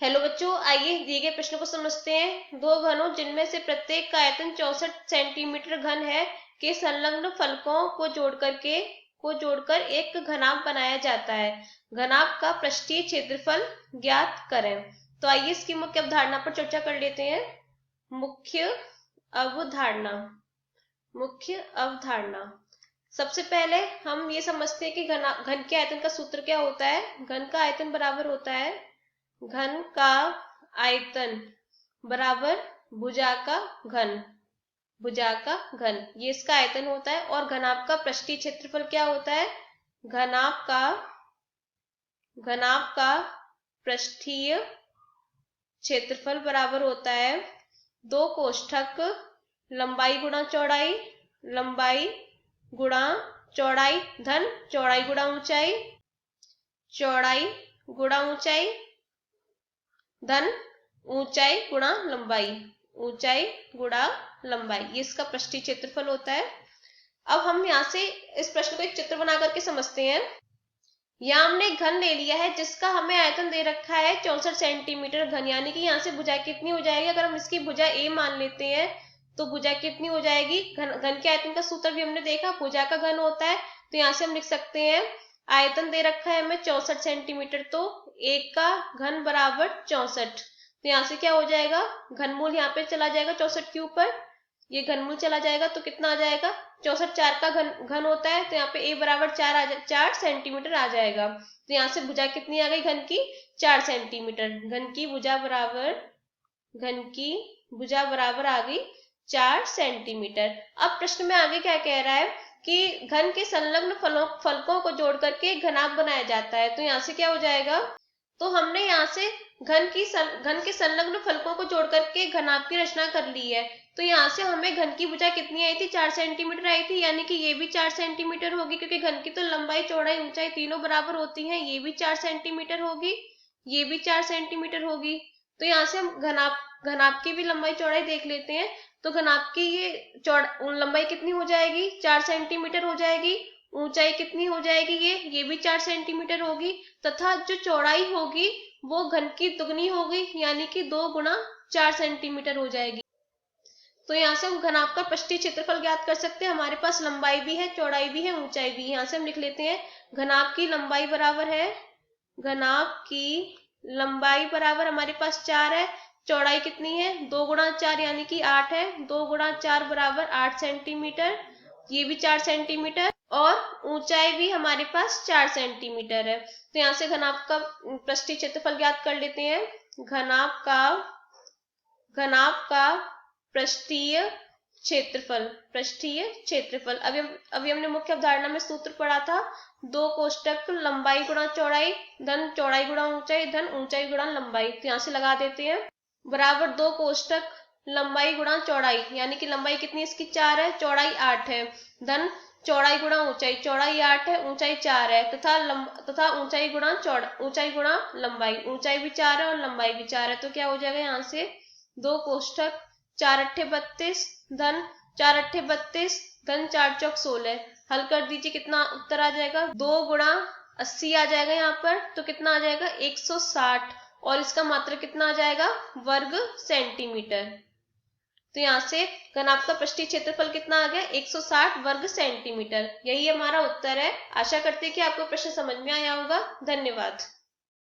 Hello बच्चों, आइए दिए गए प्रश्न को समझते हैं। दो घनों जिनमें से प्रत्येक का आयतन 64 सेंटीमीटर घन है के संलग्न फलकों को जोड़कर एक घनाभ बनाया जाता है। घनाभ का पृष्ठीय क्षेत्रफल ज्ञात करें। तो आइए इसकी मुख्य अवधारणा पर चर्चा कर लेते हैं। मुख्य अवधारणा सबसे पहले हम ये समझते हैं कि घन के आयतन का सूत्र क्या होता है। घन का आयतन बराबर होता है घन का आयतन बराबर भुजा का घन, ये इसका आयतन होता है। और घनाभ का पृष्ठीय क्षेत्रफल क्या होता है। घनाभ का पृष्ठीय क्षेत्रफल बराबर होता है दो कोष्ठक लंबाई गुणा चौड़ाई धन चौड़ाई गुणा ऊंचाई धन ऊंचाई गुणा लंबाई, ये इसका पृष्ठीय क्षेत्रफल होता है। अब हम यहाँ से इस प्रश्न को एक चित्र बना करके समझते हैं। यहाँ हमने एक घन ले लिया है जिसका हमें आयतन दे रखा है 64 सेंटीमीटर घन, यानी कि यहाँ से भुजा कितनी हो जाएगी। अगर हम इसकी भुजा ए मान लेते हैं तो भुजा कितनी हो जाएगी। घन के आयतन का सूत्र भी हमने देखा, भुजा का घन होता है। तो यहाँ से हम लिख सकते हैं आयतन दे रखा है हमें 64 सेंटीमीटर, तो एक का घन बराबर 64। तो यहाँ से क्या हो जाएगा, घनमूल यहाँ पे चला जाएगा 64 के ऊपर, ये घनमूल चला जाएगा तो कितना आ जाएगा 64। 4 का घन होता है तो यहाँ पे a बराबर 4 सेंटीमीटर आ जाएगा। तो यहाँ से भुजा कितनी आ गई घन की 4 सेंटीमीटर। घन की भुजा बराबर आ गई 4 सेंटीमीटर। अब प्रश्न में आगे क्या कह रहा है कि घन के संलग्न फलकों को जोड़ करके घनाभ बनाया जाता है। तो यहाँ से क्या हो जाएगा, तो हमने यहाँ से घन के संलग्न फलकों को जोड़ करके घनाभ की रचना कर ली है। तो यहाँ से हमें घन की भुजा कितनी आई थी 4 सेंटीमीटर आई थी, यानी कि ये भी 4 सेंटीमीटर होगी, क्योंकि घन की तो लंबाई चौड़ाई ऊंचाई तीनों बराबर होती हैं। ये भी 4 सेंटीमीटर होगी, ये भी 4 सेंटीमीटर होगी। तो यहाँ से हम घनाभ की भी लंबाई चौड़ाई देख लेते हैं। तो घनाभ की ये लंबाई कितनी हो जाएगी 4 सेंटीमीटर हो जाएगी। ऊंचाई कितनी हो जाएगी, ये भी 4 सेंटीमीटर होगी, तथा जो चौड़ाई होगी वो घन की दुगनी होगी, यानी कि 2 गुणा 4 सेंटीमीटर हो जाएगी। तो यहाँ से हम घनाभ का पृष्ठीय क्षेत्रफल ज्ञात कर सकते हैं। हमारे पास लंबाई भी है, चौड़ाई भी है, ऊंचाई भी है। यहाँ से हम लिख लेते हैं घनाभ की लंबाई बराबर हमारे पास 4 है। चौड़ाई कितनी है 2 गुणा 4 यानी कि 8 है। 2 गुणा 4 बराबर 8 सेंटीमीटर, ये भी 4 सेंटीमीटर। और ऊंचाई भी हमारे पास 4 सेंटीमीटर है। तो यहाँ से घनाभ का पृष्ठीय क्षेत्रफल ज्ञात कर लेते हैं। घनाभ का पृष्ठीय क्षेत्रफल अभी हमने मुख्य अवधारणा में सूत्र पढ़ा था, दो कोष्ठक लंबाई गुणा चौड़ाई धन चौड़ाई गुणा ऊंचाई धन ऊंचाई गुणा लंबाई। तो यहाँ से लगा देते हैं बराबर दो कोष्ठक लंबाई गुणा चौड़ाई, यानी कि लंबाई कितनी इसकी 4 है, चौड़ाई 8 है, धन चौड़ाई गुणा ऊंचाई, चौड़ाई 8 है, ऊंचाई 4 है, तथा ऊंचाई गुणा लंबाई, ऊंचाई भी 4 है और लंबाई भी 4 है। तो क्या हो जाएगा यहाँ से दो कोष्ठक 4 अट्ठे 32 धन 4 अट्ठे 32 धन 4 चौक 16। हल कर दीजिए, कितना उत्तर आ जाएगा 2 गुणा 80 आ जाएगा यहाँ पर। तो कितना आ जाएगा 160, और इसका मात्रक कितना आ जाएगा वर्ग सेंटीमीटर। तो यहाँ से घनाभ का पृष्ठीय क्षेत्रफल कितना आ गया 160 वर्ग सेंटीमीटर। यही हमारा उत्तर है। आशा करते हैं कि आपको प्रश्न समझ में आया होगा। धन्यवाद।